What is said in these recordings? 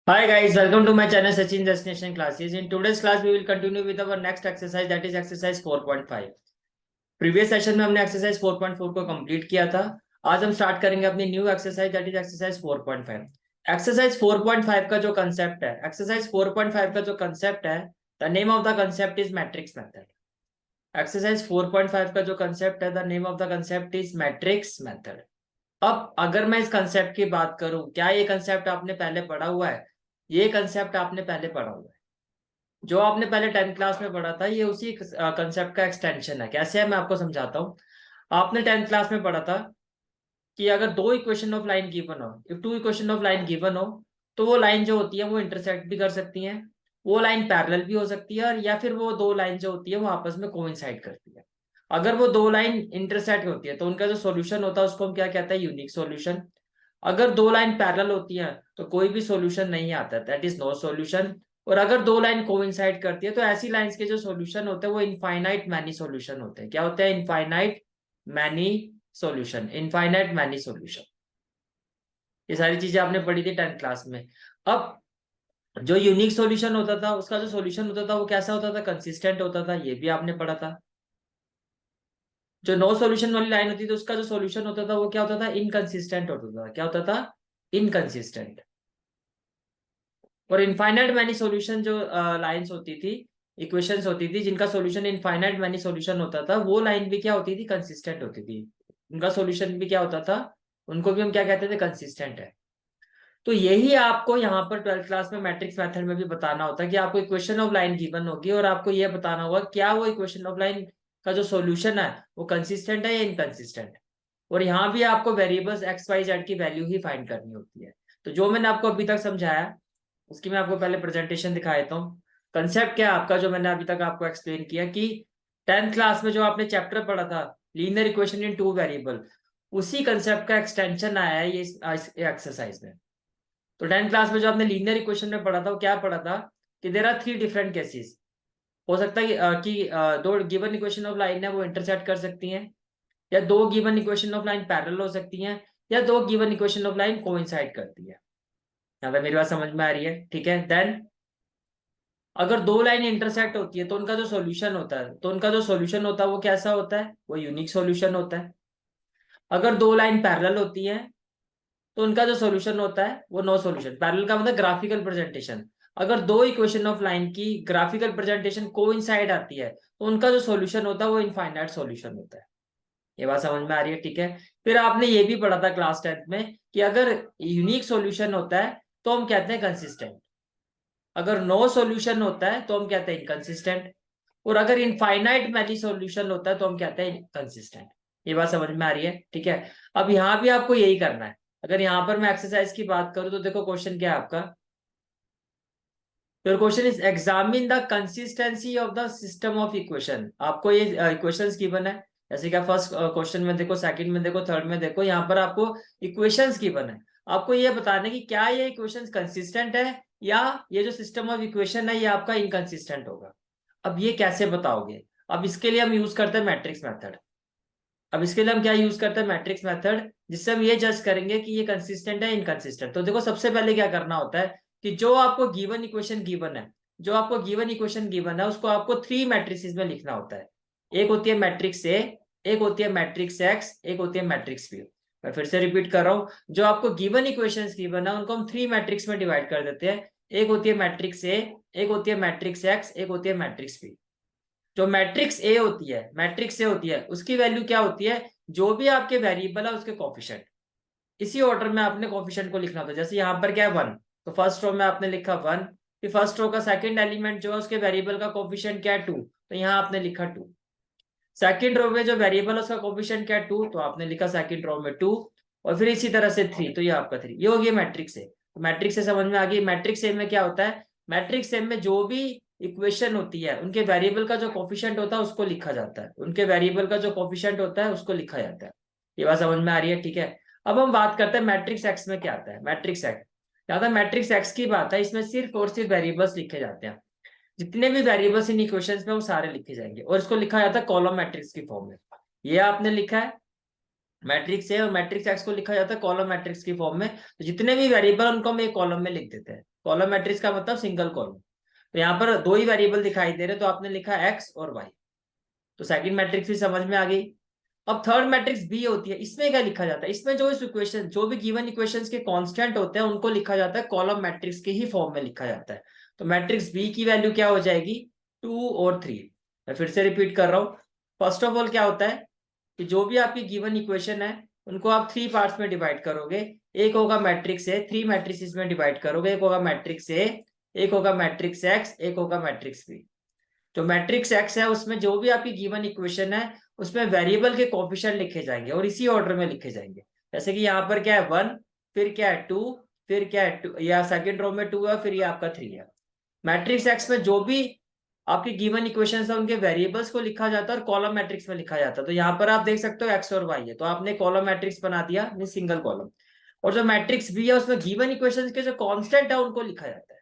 Hi guys, welcome to my channel Sachin Destination Classes. In today's class, we will continue with our next exercise, that is exercise 4.5. Previous session में हमने exercise 4.4 को complete किया था। आज हम start करेंगे अपनी new exercise, that is exercise 4.5। Exercise 4.5 का जो कंसेप्ट है, एक्सरसाइज 4.5 का जो कंसेप्ट है, the name of the concept is matrix method. Exercise 4.5 का जो कंसेप्ट है, the name of the concept is matrix method. अब अगर मैं इस कंसेप्ट की बात करूं, क्या ये कंसेप्ट आपने पहले पढ़ा हुआ है? ये कंसेप्ट आपने पहले पढ़ा हुआ है। जो आपने पहले 10th क्लास में पढ़ा था, ये उसी कंसेप्ट का एक्सटेंशन है। कैसे है मैं आपको समझाता हूँ। आपने 10th क्लास में पढ़ा था कि अगर दो इक्वेशन ऑफ लाइन गिवन हो, if two equation of line given हो, तो वो लाइन जो होती है वो इंटरसेक्ट भी कर सकती है, वो लाइन पैरेलल भी हो सकती है, और या फिर वो दो लाइन जो होती है वो आपस में कोइंसाइड करती है। अगर वो दो लाइन इंटरसेक्ट होती है तो उनका जो सॉल्यूशन होता है उसको हम क्या कहते हैं? Unique solution. अगर दो लाइन पैरेलल होती है तो कोई भी सॉल्यूशन नहीं आता, दैट इज नो सॉल्यूशन। और अगर दो लाइन कोइंसाइड करती है तो ऐसी लाइंस के जो सॉल्यूशन होते हैं वो इनफाइनाइट मैनी सॉल्यूशन होते हैं। क्या होते हैं? Infinite many solution, infinite many solution. ये सारी चीजें आपने पढ़ी थी 10th क्लास में। अब जो यूनिक सॉल्यूशन होता था, उसका जो सॉल्यूशन होता था वो कैसा होता था? कंसिस्टेंट होता था, ये भी आपने पढ़ा था। जो नो सॉल्यूशन वाली लाइन होती थी उसका जो सॉल्यूशन होता था वो क्या होता था? इनकंसिस्टेंट होता था। क्या होता था? इनकंसिस्टेंट। और इनफाइनाइट मैनी सॉल्यूशन जो लाइंस होती थी, इक्वेशंस होती थी जिनका सॉल्यूशन इनफाइनाइट मैनी सॉल्यूशन होता था, वो लाइन भी क्या होती थी? कंसिस्टेंट होती थी। उनका सॉल्यूशन भी क्या होता था? उनको भी हम क्या कहते थे? कंसिस्टेंट है। तो यही आपको यहाँ पर 12th क्लास में मैट्रिक्स मेथड में भी बताना होता है कि आपको इक्वेशन ऑफ लाइन गिवन होगी और आपको यह बताना होगा क्या वो इक्वेशन ऑफ लाइन का जो सॉल्यूशन है वो कंसिस्टेंट है या इनकंसिस्टेंट। और यहाँ भी आपको वेरिएबल्स एक्स वाई जेड की वैल्यू ही फाइंड करनी होती है। तो जो मैंने आपको अभी तक समझाया उसकी मैं आपको पहले प्रेजेंटेशन दिखा देता हूँ। कंसेप्ट क्या है आपका, जो मैंने अभी तक आपको एक्सप्लेन किया कि 10th क्लास में जो आपने चैप्टर पढ़ा था, linear equation in two variable, उसी कंसेप्ट का एक्सटेंशन आया है ये एक्सरसाइज में। तो 10th क्लास में जो आपने लीनियर इक्वेशन में पढ़ा था वो क्या पढ़ा था? कि there are three different cases. हो सकता है कि दो गिवन इक्वेशन ऑफ लाइन है वो इंटरसेक्ट कर सकती हैं, या दो given equation of line parallel हो सकती हैं, या दो given equation of line coincide करती है। यहाँ पे मेरी बात समझ में आ रही है? ठीक है। देन अगर दो लाइन इंटरसेक्ट होती है तो उनका जो सॉल्यूशन होता है, वो कैसा होता है? वो यूनिक सॉल्यूशन होता है। अगर दो लाइन पैरेलल होती है तो उनका जो सॉल्यूशन होता है वो नो सॉल्यूशन। पैरेलल का मतलब ग्राफिकल प्रेजेंटेशन। अगर दो इक्वेशन ऑफ लाइन की ग्राफिकल प्रेजेंटेशन कोइंसाइड आती है तो उनका जो सॉल्यूशन होता है वो इनफाइनाइट सॉल्यूशन होता है। ये बात समझ में आ रही है? ठीक है। फिर आपने ये भी पढ़ा था क्लास 10th में कि अगर यूनिक सॉल्यूशन होता है तो हम कहते हैं कंसिस्टेंट, अगर नो सॉल्यूशन होता है तो हम कहते हैं इनकंसिस्टेंट, और अगर इनफाइनाइट मैनी सॉल्यूशन होता है तो हम कहते हैं कंसिस्टेंट। ये बात समझ में आ रही है? ठीक है। अब यहाँ भी आपको यही करना है। अगर यहाँ पर मैं एक्सरसाइज की बात करूं तो देखो क्वेश्चन क्या है आपका। तो question is examine the consistency of the system of equation. आपको ये इक्वेशंस गिवन है, जैसे कि फर्स्ट क्वेश्चन में देखो, सेकंड में देखो, थर्ड में देखो, यहाँ पर आपको इक्वेशंस गिवन है। आपको ये बताना है कि क्या ये इक्वेशंस कंसिस्टेंट है या ये जो सिस्टम ऑफ इक्वेशन है ये आपका इनकंसिस्टेंट होगा। अब ये कैसे बताओगे? अब इसके लिए हम यूज करते हैं मैट्रिक्स मेथड। अब इसके लिए हम क्या यूज करते हैं? मैट्रिक्स मेथड, जिससे हम ये जज करेंगे कि ये कंसिस्टेंट है इनकंसिस्टेंट। तो देखो सबसे पहले क्या करना होता है कि जो आपको गिवन इक्वेशन गिवन है, उसको आपको थ्री मैट्रिसेस में लिखना होता है। एक होती है मैट्रिक्स ए, एक होती है मैट्रिक्स एक्स, एक होती है मैट्रिक्स बी। मैं फिर से रिपीट कर रहा हूं, जो आपको गिवन इक्वेशंस गिवन है उनको हम थ्री मैट्रिक्स में डिवाइड कर देते हैं। एक होती है मैट्रिक्स ए, एक होती है मैट्रिक्स एक्स, एक होती है मैट्रिक्स बी। जो मैट्रिक्स ए होती है उसकी वैल्यू क्या होती है? जो भी आपके वेरिएबल है उसके कोफिशिएंट। इसी ऑर्डर में आपने कोफिशिएंट को लिखना होता है। जैसे यहाँ पर क्या है? 1, तो फर्स्ट रो में आपने लिखा 1। फिर फर्स्ट रो का सेकंड एलिमेंट जो है उसके वेरिएबल का कोफिशिएंट क्या है? 2, तो यहाँ आपने लिखा 2। सेकंड रो में जो वेरिएबल है उसका कोफिशिएंट क्या है? 2, तो आपने लिखा सेकंड रो में 2। और फिर इसी तरह से 3, तो ये आपका 3। ये हो गया मैट्रिक्स ए। तो मैट्रिक्स से समझ में आ गई। मैट्रिक्स ए में क्या होता है? मैट्रिक्स ए में जो भी इक्वेशन होती है उनके वेरिएबल का जो कोफिशिएंट होता है उसको लिखा जाता है, उनके वेरिएबल का जो कोफिशिएंट होता है उसको लिखा जाता है। ये बात समझ में आ रही है? ठीक है। अब हम बात करते हैं मैट्रिक्स एक्स में क्या आता है। मैट्रिक्स एक्स, ज्यादा मैट्रिक्स एक्स की बात है, इसमें सिर्फ और सिर्फ वेरिएबल्स लिखे जाते हैं। जितने भी वेरिएबल्स इन इक्वेशंस में वो सारे लिखे जाएंगे और इसको लिखा जाता है कॉलम मैट्रिक्स की फॉर्म में। ये आपने लिखा है मैट्रिक्स ए, और मैट्रिक्स एक्स को लिखा जाता है कॉलम मैट्रिक्स की फॉर्म में। तो जितने भी वेरिएबल उनको हम एक कॉलम में लिख देते हैं, कॉलम मैट्रिक्स का मतलब सिंगल कॉलम। तो यहाँ पर दो ही वेरिएबल दिखाई दे रहे, तो आपने लिखा एक्स और वाई, तो सेकंड मैट्रिक्स भी समझ में आ गई। अब थर्ड मैट्रिक्स बी होती है, इसमें क्या लिखा जाता है, इसमें जो इस इक्वेशन, जो भी गिवन इक्वेशंस के कांस्टेंट होते हैं उनको लिखा जाता है कॉलम मैट्रिक्स के ही फॉर्म में लिखा जाता है। तो मैट्रिक्स बी की वैल्यू क्या हो जाएगी, 2 और 3। मैं फिर से रिपीट कर रहा हूँ। फर्स्ट ऑफ ऑल क्या होता है कि जो भी आपकी गिवन इक्वेशन है उनको आप 3 पार्ट्स में डिवाइड करोगे। एक होगा मैट्रिक्स ए, 3 मैट्रिक्स में डिवाइड करोगे, एक होगा मैट्रिक्स ए, एक होगा मैट्रिक्स एक्स, एक होगा मैट्रिक्स बी। जो मैट्रिक्स एक्स है उसमें जो भी आपकी गिवन इक्वेशन है उसमें वेरिएबल के कोफिशिएंट लिखे जाएंगे और इसी ऑर्डर में लिखे जाएंगे। जैसे कि यहाँ पर क्या है 1, फिर क्या है 2, फिर क्या है 2, या सेकंड रो में 2 है, फिर ये आपका 3 है। मैट्रिक्स एक्स में जो भी आपकी गिवन इक्वेशन है उनके वेरिएबल्स को लिखा जाता है और कॉलम मैट्रिक्स में लिखा जाता है। तो यहाँ पर आप देख सकते हो एक्स और वाई है, तो आपने कॉलम मैट्रिक्स बना दिया, सिंगल कॉलम। और जो मैट्रिक्स बी है उसमें गिवन इक्वेशन के जो कॉन्स्टेंट है उनको लिखा जाता है।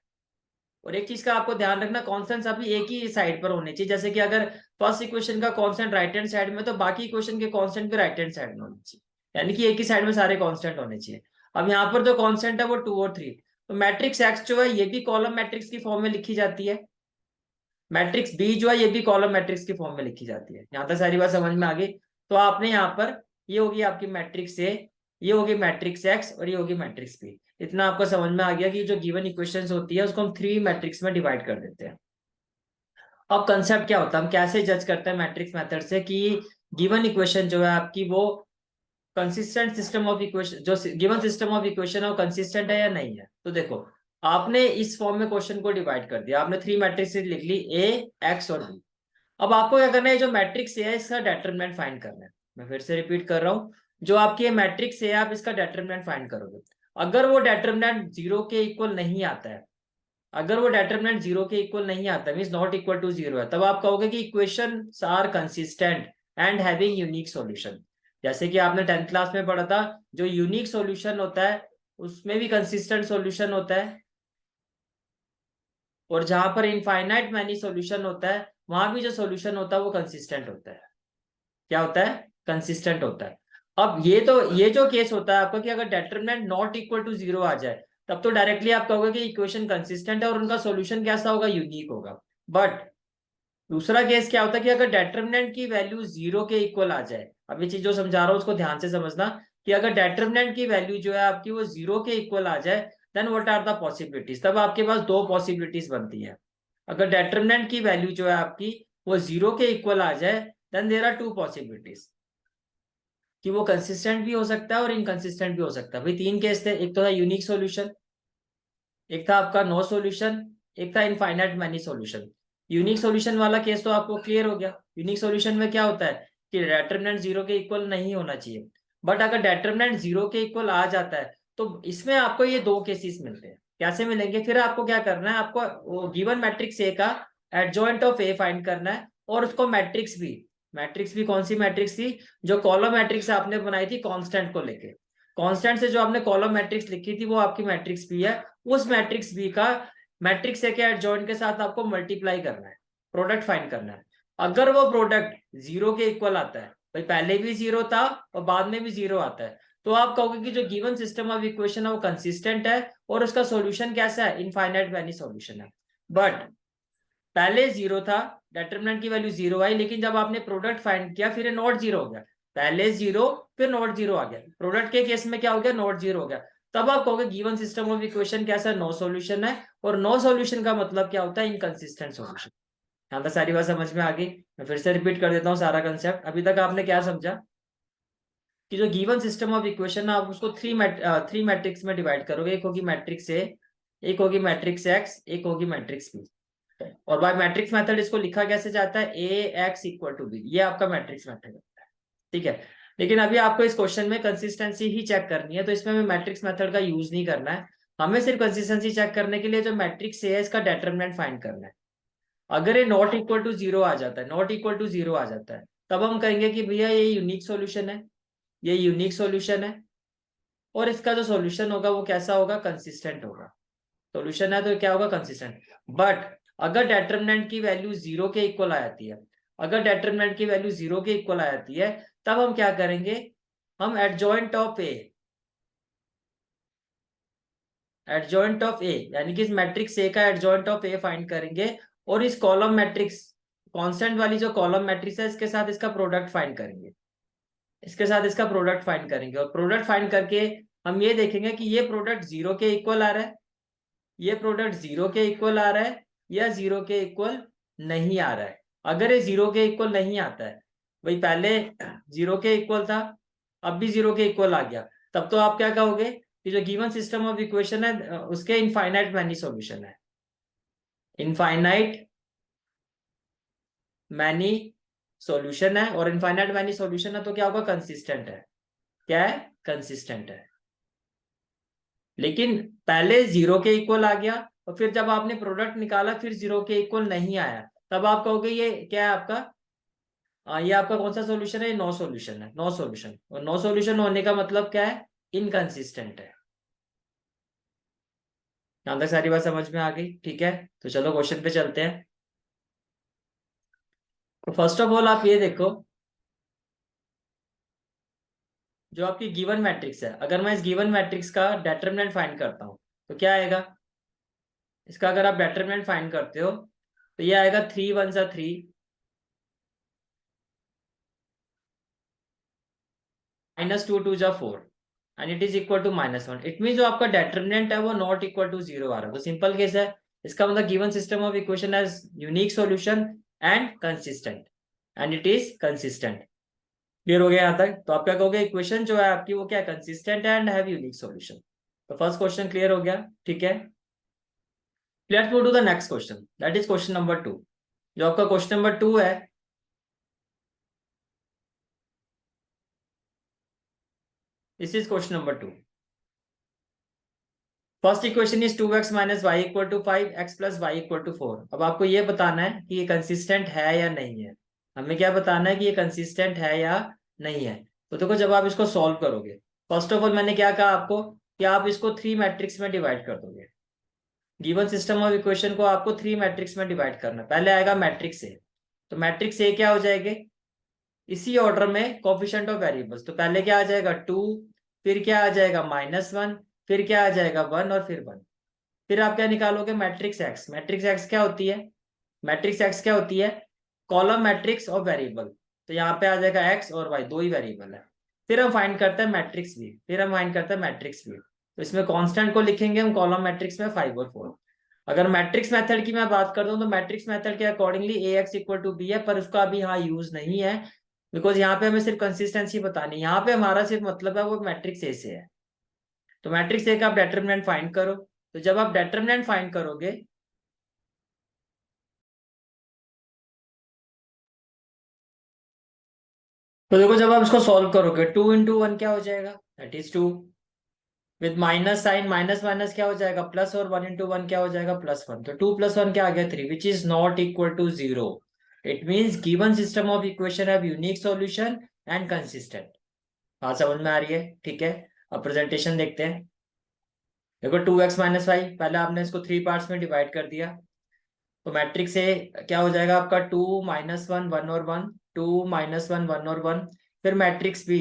और एक चीज का आपको ध्यान रखना, कॉन्स्टेंट्स अभी एक ही साइड पर होने चाहिए। जैसे कि अगर फर्स्ट इक्वेशन का कांस्टेंट राइट हैंड साइड में, तो बाकी इक्वेशन के कांस्टेंट भी राइट हैंड साइड में होने चाहिए, यानी कि एक ही साइड में सारे कांस्टेंट होने चाहिए। अब यहाँ पर जो कांस्टेंट है वो 2 और 3। तो मैट्रिक्स एक्स जो है ये भी कॉलम मैट्रिक्स की फॉर्म में लिखी जाती है, मैट्रिक्स बी जो है ये भी कॉलम मैट्रिक्स की फॉर्म में लिखी जाती है। यहाँ तक सारी बात समझ में आ गई। तो आपने यहाँ पर, ये होगी आपकी मैट्रिक्स ए, ये होगी मैट्रिक्स एक्स और ये होगी मैट्रिक्स बी। इतना आपको समझ में आ गया कि जो गिवन इक्वेशंस होती है उसको हम 3 मैट्रिक्स में डिवाइड कर देते हैं। अब कंसेप्ट क्या होता है, हम कैसे जज करते हैं मैट्रिक्स मेथड से कि गिवन इक्वेशन जो है आपकी वो कंसिस्टेंट सिस्टम ऑफ इक्वेशन, जो गिवन सिस्टम ऑफ इक्वेशन है वो कंसिस्टेंट है या नहीं है। तो देखो, आपने इस फॉर्म में क्वेश्चन को डिवाइड कर दिया, आपने 3 मैट्रिक्स लिख ली, ए, एक्स और बी। अब आपको क्या करना है, जो मैट्रिक्स ए है इसका डेटरमिनेंट फाइंड करना है। मैं फिर से रिपीट कर रहा हूँ, जो आपकी मैट्रिक्स ए है आप इसका डेटरमिनेंट फाइंड करोगे। अगर वो डेटरमिनेंट 0 के इक्वल नहीं आता है, अगर वो डेटरमिनेंट 0 के इक्वल नहीं आता मींस नॉट इक्वल टू 0 है, तब आप कहोगे कि equations are consistent and having unique solution. जैसे कि आपने 10th क्लास में पढ़ा था, जो यूनिक सॉल्यूशन होता है उसमें भी कंसिस्टेंट सॉल्यूशन होता है, और जहां पर इनफाइनाइट मैनी सॉल्यूशन होता है वहां भी जो सॉल्यूशन होता है वो कंसिस्टेंट होता है। क्या होता है, कंसिस्टेंट होता है। अब ये जो केस होता है आपका कि अगर डेटरमिनेंट नॉट इक्वल टू 0 आ जाए, तब तो डायरेक्टली आप कहोगे कि इक्वेशन कंसिस्टेंट है और उनका सॉल्यूशन कैसा होगा, यूनिक होगा। बट दूसरा केस क्या होता है कि अगर डेटरमिनेंट की वैल्यू 0 के इक्वल आ जाए, अब ये चीज जो समझा रहा हूं उसको ध्यान से समझना, कि अगर डेटरमिनेंट की वैल्यू जो है आपकी वो 0 के इक्वल आ जाए, then what are the possibilities. तब आपके पास दो पॉसिबिलिटीज बनती है। अगर डेटरमिनेंट की वैल्यू जो है आपकी वो 0 के इक्वल आ जाए, देन देयर आर 2 पॉसिबिलिटीज, कि वो कंसिस्टेंट भी हो सकता है और इनकंसिस्टेंट भी हो सकता है। भाई 3 केस थे, एक तो था यूनिक सॉल्यूशन, एक था आपका नो सॉल्यूशन, एक था infinite many solution. Unique solution वाला केस तो आपको क्लियर हो गया। यूनिक सॉल्यूशन में क्या होता है कि डेटरमिनेंट 0 के इक्वल नहीं होना चाहिए, बट अगर डेटरमिनेंट 0 के इक्वल आ जाता है तो इसमें आपको ये दो केसेस मिलते हैं। कैसे मिलेंगे, फिर आपको क्या करना है, आपको गिवन मैट्रिक्स ए का एडजॉइंट ऑफ ए फाइंड करना है, और उसको मैट्रिक्स भी कौन सी मैट्रिक्स थी, जो कॉलम मैट्रिक्स आपने बनाई थी कांस्टेंट को लेके। कांस्टेंट से जो आपने कॉलम मैट्रिक्स लिखी थी वो आपकी मैट्रिक्स बी है, उस मैट्रिक्स बी का मैट्रिक्स ए के एडजॉइंट के साथ आपको मल्टीप्लाई करना है, प्रोडक्ट फाइंड करना है। अगर वो प्रोडक्ट 0 के इक्वल आता है, भाई पहले भी 0 था और बाद में भी 0 आता है, तो आप कहोगे कि जो गिवन सिस्टम ऑफ इक्वेशन है वो कंसिस्टेंट है और उसका सॉल्यूशन कैसा है, इनफाइनाइट मैनी सॉल्यूशन है। बट पहले 0 था, डेटरमिनेंट की वैल्यू 0 आई, लेकिन जब आपने प्रोडक्ट फाइंड किया फिर नॉट 0 हो गया। पहले 0 फिर नॉट 0 आ गया, प्रोडक्ट के केस में क्या हो गया, नॉट 0 हो गया। तब आप कहोगे गिवन सिस्टम ऑफ इक्वेशन कैसा, नो सॉल्यूशन है, और नो सॉल्यूशन का मतलब क्या होता है, इनकंसिस्टेंट सॉल्यूशन। यहाँ तक सारी बात समझ में आ गई। मैं फिर से रिपीट कर देता हूँ सारा कंसेप्ट। अभी तक आपने क्या समझा कि जो गिवन सिस्टम ऑफ इक्वेशन है आप उसको थ्री मैट्रिक्स में डिवाइड करोगे। एक होगी मैट्रिक्स ए, एक होगी मैट्रिक्स एक्स, एक होगी मैट्रिक्स बी। और बाय मैट्रिक्स मेथड इसको लिखा कैसे जाता है, ए एक्स इक्वल टू बी, ये आपका मैट्रिक्स मेथड होता है। ठीक है, लेकिन अभी आपको इस क्वेश्चन में कंसिस्टेंसी ही चेक करनी है, तो इसमें हमें मैट्रिक्स मेथड का यूज नहीं करना है। हमें सिर्फ कंसिस्टेंसी चेक करने के लिए जो मैट्रिक्स ए है इसका डेटरमिनेंट फाइंड करना है। अगर ये नॉट इक्वल टू 0 आ जाता है, नॉट इक्वल टू 0 आ जाता है, तब हम कहेंगे कि भैया ये यूनिक सॉल्यूशन है, ये यूनिक सॉल्यूशन है, और इसका जो सॉल्यूशन होगा वो कैसा होगा, कंसिस्टेंट होगा। सॉल्यूशन है तो क्या होगा, कंसिस्टेंट। बट अगर डेटरमिनेंट की वैल्यू 0 के इक्वल आ जाती है, अगर डेटरमिनेंट की वैल्यू 0 के इक्वल आ जाती है, तब हम क्या करेंगे, हम adjoint of A, adjoint of A, यानी कि इस मैट्रिक्स ए का एडजॉइंट ऑफ ए फाइंड करेंगे और इस कॉलम मैट्रिक्स कांस्टेंट वाली जो कॉलम मैट्रिक्स है इसके साथ इसका प्रोडक्ट फाइंड करेंगे, इसके साथ इसका प्रोडक्ट फाइंड करेंगे। और प्रोडक्ट फाइंड करके हम ये देखेंगे कि ये प्रोडक्ट जीरो के इक्वल आ रहा है, ये प्रोडक्ट जीरो के इक्वल आ रहा है या जीरो के इक्वल नहीं आ रहा है। अगर ये जीरो के इक्वल नहीं आता है, भाई पहले जीरो के इक्वल था अब भी जीरो के इक्वल आ गया, तब तो आप क्या कहोगे कि जो गिवन सिस्टम ऑफ इक्वेशन है उसके इनफाइनाइट मैनी सॉल्यूशन है, इनफाइनाइट मैनी सॉल्यूशन है। और इनफाइनाइट मैनी सॉल्यूशन है तो क्या होगा, कंसिस्टेंट है। क्या है, कंसिस्टेंट है। लेकिन पहले जीरो के इक्वल आ गया और फिर जब आपने प्रोडक्ट निकाला फिर जीरो के इक्वल नहीं आया, तब आप कहोगे ये क्या है आपका, ये आपका कौन सा सॉल्यूशन है, नो सॉल्यूशन है, नो सॉल्यूशन। और नो सॉल्यूशन होने का मतलब क्या है, इनकंसिस्टेंट है। यहां तक सारी बात समझ में आ गई, ठीक है। तो चलो क्वेश्चन पे चलते हैं। तो फर्स्ट ऑफ ऑल आप ये देखो, जो आपकी गिवन मैट्रिक्स है, अगर मैं इस गिवन मैट्रिक्स का डेटरमिनेंट फाइंड करता हूं तो क्या आएगा, इसका अगर आप डेटरमिनेंट फाइंड करते हो तो ये आएगा 3 वन सा 3, -2 2 जा 4 and it is equal to -1। It mean जो आपका डेटरमिनेंट है वो नॉट इक्वल टू 0 आ रहा है। तो सिंपल केस है, इसका मतलब given system of equation has unique solution and consistent, and it is consistent. Clear हो गया यहाँ तक। तो आप क्या कहोगे, इक्वेशन जो है आपकी वो क्या, consistent and have unique solution. तो फर्स्ट क्वेश्चन क्लियर हो गया, ठीक है। Let's move to the next question, that is question number 2। जो आपका क्वेश्चन नंबर 2 है, this is question number 2। First equation is 2x minus Y equal to 5, x plus Y equal to 4। अब आपको ये बताना है कि ये कंसिस्टेंट है या नहीं है। हमें क्या बताना है कि ये कंसिस्टेंट है या नहीं है। तो देखो जब आप इसको सॉल्व करोगे, फर्स्ट ऑफ ऑल मैंने क्या कहा आपको कि आप इसको 3 मैट्रिक्स में डिवाइड कर दोगे। गिवन सिस्टम ऑफ इक्वेशन को आपको 3 मैट्रिक्स में डिवाइड करना। पहले आएगा मैट्रिक्स ए, तो मैट्रिक्स ए क्या हो जाएंगे, इसी ऑर्डर में कोफिशिएंट ऑफ वेरिएबल्स। तो पहले क्या आ जाएगा 2, फिर क्या आ जाएगा -1, फिर क्या आ जाएगा 1 और फिर 1। फिर आप क्या निकालोगे, मैट्रिक्स एक्स। मैट्रिक्स एक्स क्या होती है, मैट्रिक्स एक्स क्या होती है, कॉलम मैट्रिक्स ऑफ वेरिएबल। तो यहाँ पे आ जाएगा एक्स और वाई, दो ही वेरिएबल है। फिर हम फाइंड करते हैं मैट्रिक्स बी, फिर हम फाइंड करते हैं मैट्रिक्स बी। तो इसमें कांस्टेंट को लिखेंगे हम कॉलम मैट्रिक्स में 5 और 4। अगर मैट्रिक्स मेथड की मैं बात कर दूं तो मैट्रिक्स मेथड के accordingly A X equal to B है, पर उसका अभी यहाँ यूज नहीं है, बिकॉज यहाँ पे हमें सिर्फ कंसिस्टेंसी बतानी है। यहाँ पे हमारा सिर्फ मतलब है वो मैट्रिक्स ए से है। तो मैट्रिक्स ए का आप डेटरमिनेंट फाइंड करो। तो जब आप डेटरमिनेंट फाइंड करोगे, तो देखो जब आप इसको सॉल्व करोगे 2 इंटू 1 क्या हो जाएगा, that is 2। With minus sign, minus minus क्या हो जाएगा प्लस, और 1 इंटू 1 क्या हो जाएगा +1। तो 2 + 1 क्या आ गया 3, which is not equal to 0। It means given system of equation have unique solution and consistent. बात समझ में आ रही है, ठीक है। अब प्रेजेंटेशन देखते हैं। देखो 2x माइनस वाई, पहले आपने इसको 3 पार्ट्स में डिवाइड कर दिया। तो मैट्रिक्स ए क्या हो जाएगा आपका 2 -1 1 और 1, 2 -1 1 और 1। फिर मैट्रिक्स बी,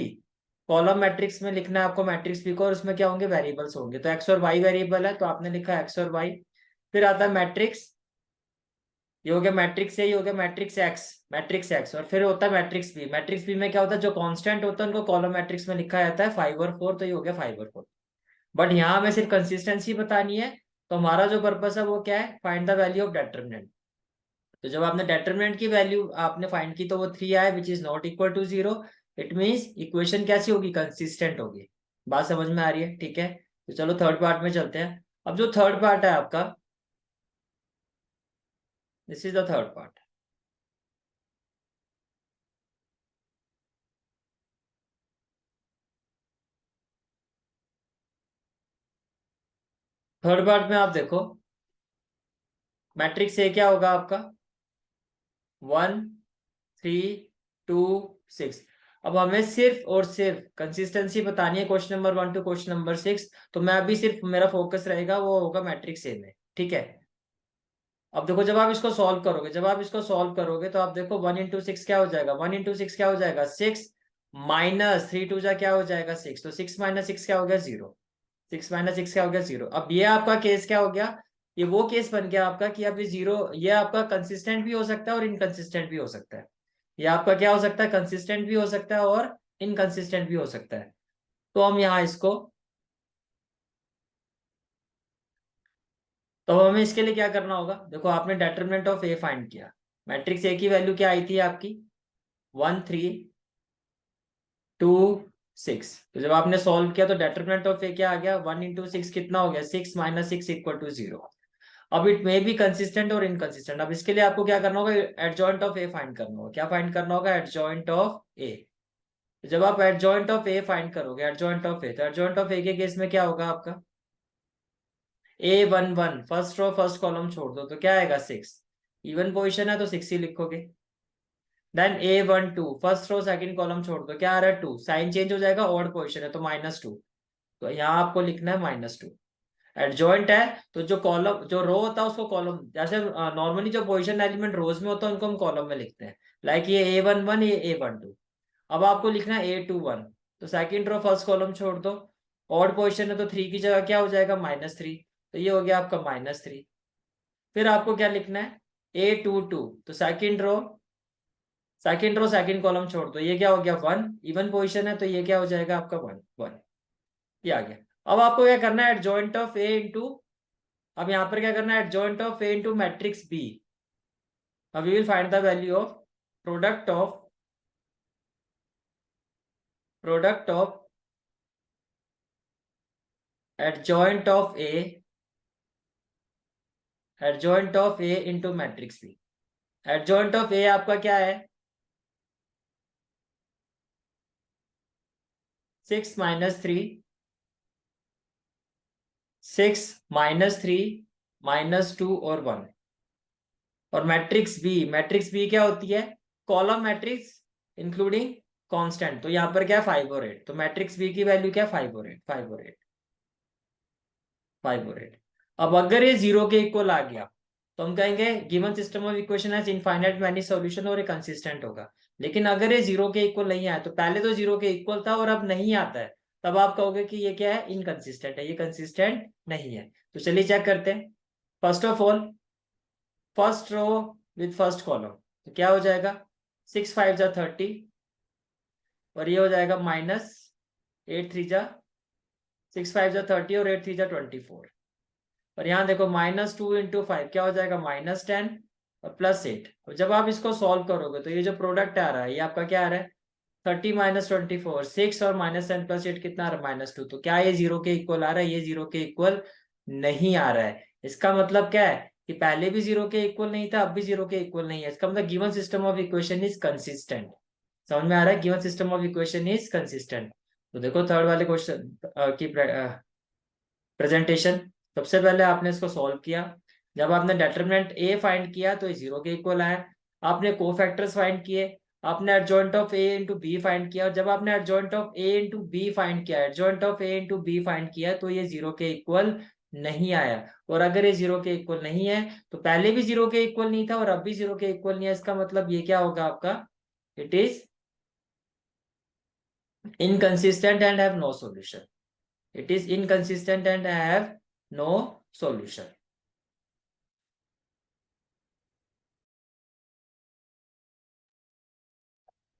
कॉलम मैट्रिक्स में लिखना है आपको मैट्रिक्स बी को, और उसमें क्या होंगे, वेरिएबल्स होंगे। तो एक्स और वाई वेरिएबल है तो आपने लिखा एक्स और वाई। फिर आता है मैट्रिक्स, ये हो गया मैट्रिक्स ए, ये हो गया मैट्रिक्स एक्स, मैट्रिक्स एक्स। और फिर होता है मैट्रिक्स बी। मैट्रिक्स बी में क्या होता है, जो कांस्टेंट होता है उनको कॉलम मैट्रिक्स में लिखा जाता है 5 और 4। तो ये हो गया 5 और 4। बट यहाँ हमें सिर्फ कंसिस्टेंसी बतानी है। तो हमारा जो पर्पस है वो क्या है, find the value of determinant. तो जब आपने डेटरमिनेंट की वैल्यू आपने फाइंड की तो वो 3 आया, which is not equal to 0। It means equation कैसी होगी, कंसिस्टेंट होगी। बात समझ में आ रही है, ठीक है। तो चलो थर्ड पार्ट में चलते हैं। अब जो थर्ड पार्ट है आपका, this is the third part. Third part में आप देखो, मैट्रिक्स ए क्या होगा आपका 1 3 2 6। अब हमें सिर्फ और सिर्फ कंसिस्टेंसी बतानी है question number 1 to question number 6। तो मैं अभी सिर्फ मेरा फोकस रहेगा वो होगा मैट्रिक्स ए में, ठीक है। अब देखो जब आप इसको सॉल्व करोगे, जब आप इसको सॉल्व करोगे तो आप देखो 1 इंटू 6 क्या हो जाएगा, 1 इंटू 6 क्या हो जाएगा 6, -3 2 जा क्या हो जाएगा 6। तो 6 - 6 क्या हो गया 0। 6 माइनस 6 क्या हो गया 0। अब ये आपका केस क्या हो गया, ये वो केस बन गया आपका कि अब ये 0, ये आपका कंसिस्टेंट भी हो सकता है और इनकंसिस्टेंट भी हो सकता है। ये आपका क्या हो सकता है, कंसिस्टेंट भी हो सकता है और इनकंसिस्टेंट भी हो सकता है। तो हम यहाँ इसको, तो हमें इसके लिए क्या करना होगा, देखो आपने डिटरमिनेंट ऑफ ए फाइंड किया, मैट्रिक्स ए की वैल्यू क्या आई थी आपकी 1 3 2 6। तो जब आपने सॉल्व किया तो डिटरमिनेंट ऑफ ए क्या आ गया, 1 इंटू 6 कितना हो गया 6 माइनस 6 इक्वल टू 0। अब इट मे बी कंसिस्टेंट और इनकंसिस्टेंट। अब इसके लिए आपको क्या करना होगा, एडजॉइंट ऑफ ए फाइंड करना होगा। क्या फाइंड करना होगा, एडजॉइंट ऑफ ए। जब आप एडजॉइंट ऑफ ए फाइंड करोगे, एडजॉइंट ऑफ ए, तो एडजॉइंट ऑफ ए के केस में क्या होगा आपका, A11 first row first column छोड़ दो तो क्या आएगा 6। इवन पोजिशन है तो 6 ही लिखोगे। Then A12 first row second column छोड़ दो, क्या आ रहा है 2, साइन चेंज हो जाएगा, ऑड पोजिशन है तो -2, तो यहाँ आपको लिखना है -2। एडजॉइंट है तो जो कॉलम, जो रो होता है उसको कॉलम, जैसे नॉर्मली जो पोजीशन एलिमेंट रोज में होता है उनको हम कॉलम में लिखते हैं, लाइक ये A11 ये A12। अब आपको लिखना है A21, तो सेकंड रो फर्स्ट कॉलम छोड़ दो, ऑड पोजीशन है तो 3 की जगह क्या हो जाएगा -3, तो ये हो गया आपका -3। फिर आपको क्या लिखना है A22, तो सेकंड रो सेकंड कॉलम छोड़ दो, ये क्या हो गया 1, इवन पोजीशन है तो ये क्या हो जाएगा आपका 1 1, ये आ गया। अब आपको क्या करना है, एडजॉइंट ऑफ ए इंटू, अब यहाँ पर क्या करना है, adjoint of A into matrix B. अब we will find the value of product of adjoint of A, adjoint of A into matrix B. Adjoint of A आपका क्या है 6 माइनस 3, 6 -3 -2 और 1। और मैट्रिक्स बी क्या होती है, कॉलम मैट्रिक्स इंक्लूडिंग कांस्टेंट। तो यहाँ पर क्या है 5 और 8, तो मैट्रिक्स बी की वैल्यू क्या है 5 और 8, 5 और 8, 5 और 8। अब अगर ये 0 के इक्वल आ गया तो हम कहेंगे given system of equation has infinite many solution और ये कंसिस्टेंट होगा। लेकिन अगर ये 0 के इक्वल नहीं आया, तो पहले तो 0 के इक्वल था और अब नहीं आता है, तब आप कहोगे कि ये क्या है, इनकंसिस्टेंट है, ये कंसिस्टेंट नहीं है। तो चलिए चेक करते हैं। First of all first row with first column, तो क्या हो जाएगा 6 5 जा 30, और ये हो जाएगा -8 3 जा 6 5 जा 30 और 8 3 जा 24। और यहाँ देखो -2 इंटू 5 क्या हो जाएगा -10 और +8। और जब आप इसको सॉल्व करोगे तो ये जो प्रोडक्ट आ रहा है ये आपका क्या आ रहा है 30 -24, 6 और -10 +8 कितना आ रहा है -2। तो क्या ये 0 के इक्वल आ रहा है, ये 0 के इक्वल नहीं आ रहा है। इसका मतलब क्या है कि पहले भी 0 के इक्वल नहीं था, अब भी 0 के इक्वल नहीं है। इसका मतलब given system of equation is consistent. समझ में आ रहा है, given system of equation is consistent. तो देखो थर्ड वाले क्वेश्चन की प्रेजेंटेशन। सबसे पहले आपने इसको सॉल्व किया, जब आपने डिटरमिनेंट ए फाइंड किया तो ये 0 के इक्वल आया। आपने कोफैक्टर्स फाइंड किए, आपने adjoint of A into B find किया, और जब आपने adjoint of A into B find किया, adjoint of A into B find किया, तो ये 0 के इक्वल नहीं आया। और अगर ये 0 के इक्वल नहीं है तो पहले भी 0 के इक्वल नहीं था और अब भी 0 के इक्वल नहीं है, इसका मतलब ये क्या होगा आपका, it is inconsistent and have no solution. It is inconsistent and have no solution.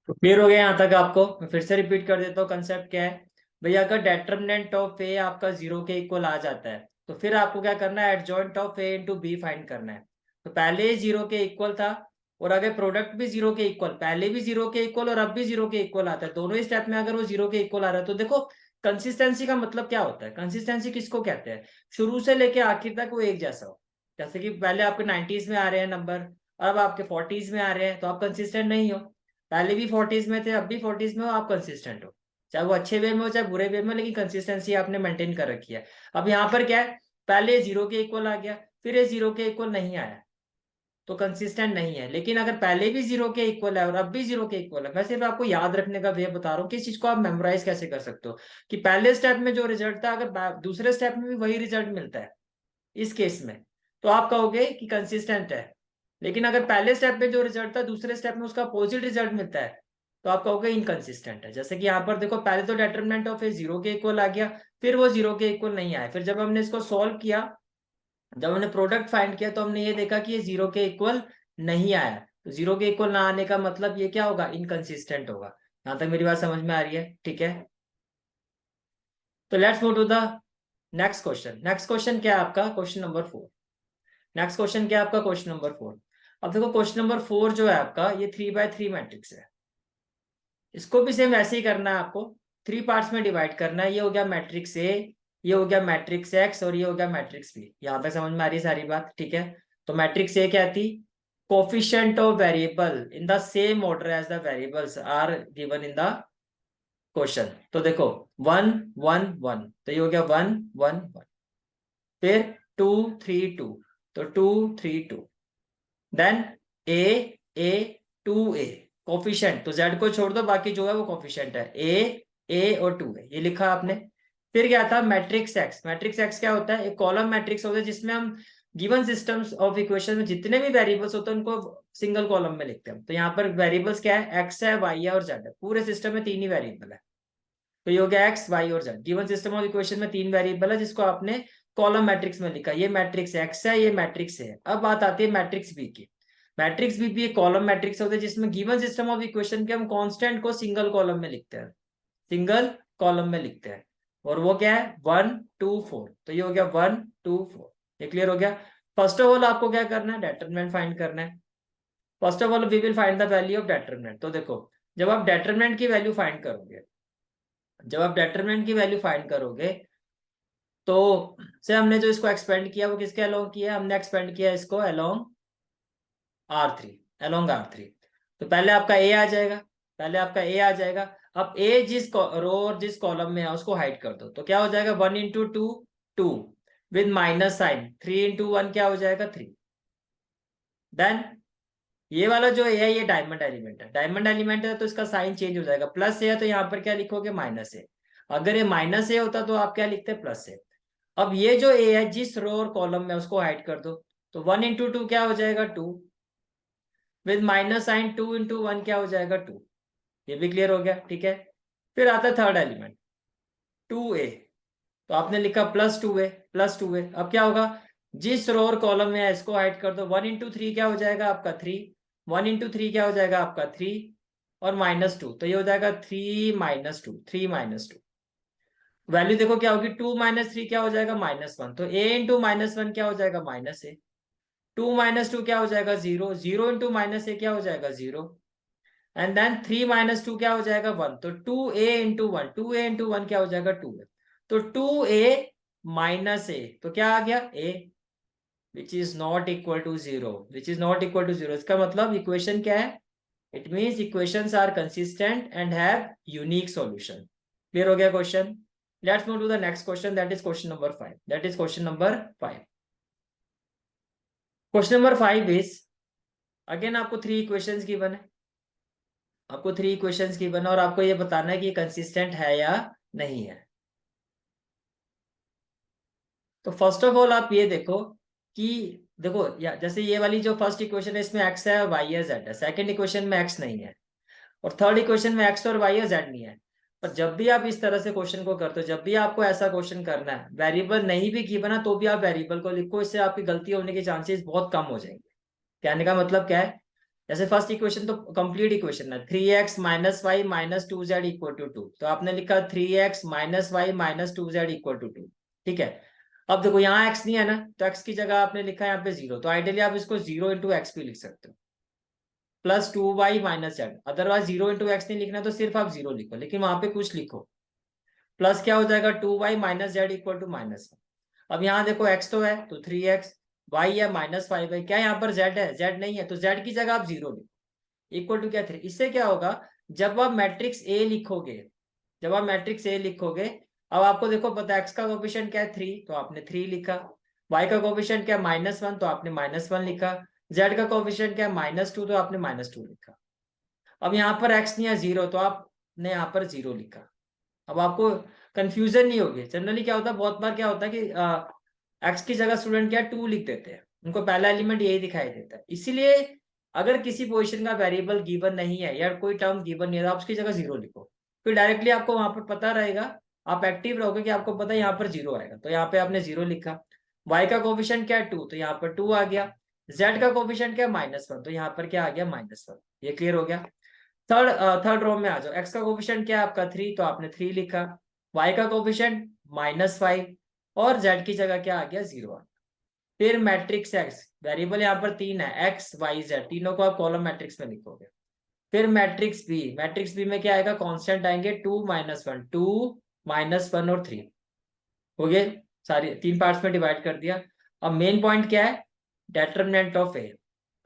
तो क्लियर हो गया यहाँ तक आपको। मैं फिर से रिपीट कर देता हूँ कंसेप्ट क्या है भैया। अगर डेटरमिनेंट ऑफ ए आपका 0 के इक्वल आ जाता है तो फिर आपको क्या करना है, adjoint of A into B find करना है। तो पहले 0 के इक्वल था और अगर प्रोडक्ट भी 0 के इक्वल, पहले भी 0 के इक्वल और अब भी 0 के इक्वल आता है, दोनों ही स्टेप में अगर वो 0 के इक्वल आ रहा है, तो देखो कंसिस्टेंसी का मतलब क्या होता है, कंसिस्टेंसी किसको कहते हैं, शुरू से लेके आखिर तक वो एक जैसा हो। जैसे कि पहले आपके 90s में आ रहे हैं नंबर, अब आपके 40s में आ रहे हैं, तो आप कंसिस्टेंट नहीं हो। पहले भी 40s में थे, अब भी 40s में हो, आप कंसिस्टेंट हो, चाहे वो अच्छे वे में हो चाहे बुरे वे में, लेकिन कंसिस्टेंसी आपने मेंटेन कर रखी है। अब यहाँ पर क्या है, पहले 0 के इक्वल आ गया, फिर ये 0 के इक्वल नहीं आया, तो कंसिस्टेंट नहीं है। लेकिन अगर पहले भी 0 के इक्वल है और अब भी 0 के इक्वल है, मैं सिर्फ आपको याद रखने का वे बता रहा हूँ कि इस चीज को आप मेमोराइज कैसे कर सकते हो, कि पहले स्टेप में जो रिजल्ट था अगर दूसरे स्टेप में भी वही रिजल्ट मिलता है इस केस में, तो आप कहोगे कि कंसिस्टेंट है। लेकिन अगर पहले स्टेप में जो रिजल्ट था दूसरे स्टेप में उसका अपोजिट रिजल्ट मिलता है, तो आप कहोगे इनकंसिस्टेंट है। जैसे कि यहाँ पर देखो, पहले तो डिटरमिनेंट ऑफ ए 0 के इक्वल आ गया, फिर वो 0 के इक्वल नहीं आया। फिर जब हमने इसको सॉल्व किया, जब हमने प्रोडक्ट फाइंड किया, तो हमने ये देखा कि ये 0 के इक्वल नहीं आया। तो 0 के इक्वल ना आने का मतलब ये क्या होगा, इनकंसिस्टेंट होगा। यहां तक मेरी बात समझ में आ रही है? ठीक है, तो let's move to the next question. Next question क्या है आपका, क्वेश्चन नंबर 4। नेक्स्ट क्वेश्चन क्या है आपका, क्वेश्चन नंबर 4। अब देखो क्वेश्चन नंबर 4 जो है आपका, ये 3x3 मैट्रिक्स है। इसको भी सेम ऐसे ही करना है आपको, 3 पार्ट्स में डिवाइड करना है। ये हो गया मैट्रिक्स ए, ये हो गया मैट्रिक्स एक्स, और ये हो गया मैट्रिक्स बी। यहां तक समझ में आ रही है सारी बात? ठीक है, तो मैट्रिक्स ए क्या थी, coefficient of variable in the same order as the variables are given in the question. तो देखो 1 1 1, तो ये हो गया 1 1 1। फिर 2 3 2, तो 2 3 2। देन ए ए 2a कोफिशिएंट, तो z को छोड़ दो, बाकी जो है वो कोफिशिएंट है। ए और 2 है, ये लिखा आपने। फिर क्या था, मैट्रिक्स एक्स। मैट्रिक्स एक्स क्या होता है, एक कॉलम मैट्रिक्स होता है जिसमें हम गिवन सिस्टम्स ऑफ इक्वेशन में जितने भी वेरिएबल्स होते हैं उनको सिंगल कॉलम में लिखते हैं। तो यहाँ पर वेरिएबल्स क्या है, एक्स है, वाई है और जेड है। पूरे सिस्टम में 3 ही वेरिएबल है। तो ये हो गया एक्स वाई और Z. Given system of equation में 3 वेरिएबल है जिसको आपने कॉलम मैट्रिक्स में लिखा। ये मैट्रिक्स एक्स है, ये मैट्रिक्स है। अब बात आती है मैट्रिक्स बी की। मैट्रिक्स बी भी एक कॉलम मैट्रिक्स होता है जिसमें गिवन सिस्टम ऑफ इक्वेशन के हम कांस्टेंट को सिंगल कॉलम में लिखते हैं, सिंगल कॉलम में लिखते हैं। और वो क्या है, 1 2 4। तो ये हो गया 1 2 4। ये क्लियर हो गया। फर्स्ट ऑफ ऑल आपको क्या करना है, डेटरमिनेंट फाइंड करना है। First of all we will find the value of determinant. तो देखो, जब आप डेटरमिनेंट की वैल्यू फाइंड करोगे, जब आप डेटरमिनेंट की वैल्यू फाइंड करोगे, तो से हमने जो इसको एक्सपेंड किया वो किसके अलोंग किया, हमने एक्सपेंड किया इसको अलोंग R3, अलोंग R3। तो पहले आपका ए आ जाएगा, पहले आपका ए आ जाएगा। अब ए जिस रो और जिस कॉलम में है उसको हाइड कर दो, तो क्या हो जाएगा, 1 into 2 2 with minus sign, 3 into 1 क्या हो जाएगा 3। देन ये वाला जो ए है ये डायमंड एलिमेंट है। डायमंड एलिमेंट है तो इसका साइन चेंज हो जाएगा, प्लस ए है तो यहाँ पर क्या लिखोगे, माइनस ए। अगर ये माइनस ए होता तो आप क्या लिखते, प्लस ए। अब ये जो ए है जिस रो और कॉलम में उसको हाइड कर दो, तो 1 इंटू 2 क्या हो जाएगा 2 विद माइनस साइन, 2 इंटू 1 क्या हो जाएगा 2। ये भी क्लियर हो गया, ठीक है। फिर आता है थर्ड एलिमेंट 2a, तो आपने लिखा प्लस 2a, प्लस 2a। अब क्या होगा, जिस रो और कॉलम में है इसको हाइड कर दो, 1 इंटू 3 क्या हो जाएगा आपका 3, 1 इंटू 3 क्या हो जाएगा आपका 3, और माइनस 2, तो ये हो जाएगा 3 माइनस 2, 3 माइनस 2। वैल्यू देखो क्या होगी, 2 माइनस 3 क्या हो जाएगा -1, तो a इंटू -1 क्या हो जाएगा -a। 2 माइनस 2 क्या हो जाएगा 0, 0 इंटू -a क्या हो जाएगा 0। एंड देन 3 माइनस 2 क्या हो जाएगा 1, तो 2a इंटू 1, 2a इंटू 1 क्या हो जाएगा 2a। तो 2a माइनस a, तो क्या आ गया a, which is not equal to 0, which is not equal to 0। इसका मतलब इक्वेशन क्या है, it means equations are consistent and have unique solution. Clear हो गया question. Let's move to the next question, that is question number 5। That is question number 5। Question number 5 is, again आपको 3 equations given है, आपको 3 equations given है और आपको ये बताना है कि कंसिस्टेंट है या नहीं है। तो फर्स्ट ऑफ ऑल आप ये देखो कि देखो या जैसे ये वाली जो फर्स्ट इक्वेशन है इसमें x है, y है, z है। सेकंड इक्वेशन में x नहीं है, और थर्ड इक्वेशन में x और y है, z नहीं है। पर जब भी आप इस तरह से क्वेश्चन को करते हो, जब भी आपको ऐसा क्वेश्चन करना है, वेरिएबल नहीं भी गिवन है तो भी आप वेरिएबल को लिखो, इससे आपकी गलती होने के चांसेस बहुत कम हो जाएंगे। कहने का मतलब क्या है, जैसे फर्स्ट इक्वेशन तो कंप्लीट इक्वेशन है, 3x minus Y minus 2z equal to 2, तो आपने लिखा 3x minus Y minus 2z equal to 2। ठीक है, अब देखो यहाँ x नहीं है ना, तो x की जगह आपने लिखा है यहाँ पे 0, तो आइडियली आप इसको 0 इंटू एक्स भी लिख सकते हो, plus 2y minus Z. Otherwise 0 into x नहीं लिखना तो सिर्फ आप 0 लिखो, लेकिन वहां पे कुछ लिखो। प्लस क्या हो जाएगा 2y minus Z equal to -1। अब यहाँ देखो x तो है तो 3x, y है -5 है, क्या यहाँ पर z है, z नहीं है, तो z की जगह आप 0 लिखो, इक्वल टू क्या 3। इससे क्या होगा, जब आप मैट्रिक्स ए लिखोगे, जब आप मैट्रिक्स ए लिखोगे, अब आपको देखो पता है x का कोफिशिएंट क्या है 3, तो आपने 3 लिखा। y का कोफिशिएंट क्या है -1, तो आपने -1 लिखा। z का कोफिशिएंट क्या है -2, तो आपने -2 लिखा। अब यहाँ पर x नहीं है 0, तो आपने यहाँ पर 0 लिखा। अब आपको कंफ्यूजन नहीं होगी। जनरली क्या होता है, बहुत बार क्या होता है कि x की जगह स्टूडेंट क्या 2 लिख देते हैं, उनको पहला एलिमेंट यही दिखाई देता है। इसीलिए अगर किसी पोजीशन का वेरिएबल गिवन नहीं है या कोई टर्म गिवन नहीं है, तो आप उसकी जगह 0 लिखो, फिर डायरेक्टली आपको वहां पर पता रहेगा आप एक्टिव रहोगे कि आपको पता है यहाँ पर 0 आएगा, तो यहाँ पे आपने 0 लिखा। y का कोफिशिएंट क्या है 2, तो यहाँ पर 2 आ गया। z का कोफिशिएंट क्या है -1, तो यहाँ पर क्या आ गया -1। ये क्लियर हो गया। थर्ड रो में आ जाओ। x का कोफिशिएंट क्या है आपका 3, तो आपने 3 लिखा। y का कोफिशिएंट -5 और z की जगह क्या आ गया 0 आ गया। फिर मैट्रिक्स x, वेरिएबल यहाँ पर 3 है, x y z, तीनों को आप कॉलम मैट्रिक्स में लिखोगे। फिर मैट्रिक्स बी में क्या आएगा, कांस्टेंट आएंगे 2 -1, 2 -1 और 3 हो गए। सारी 3 पार्ट्स में डिवाइड कर दिया। अब मेन पॉइंट क्या है, डेटर्मिनेंट ऑफ ए।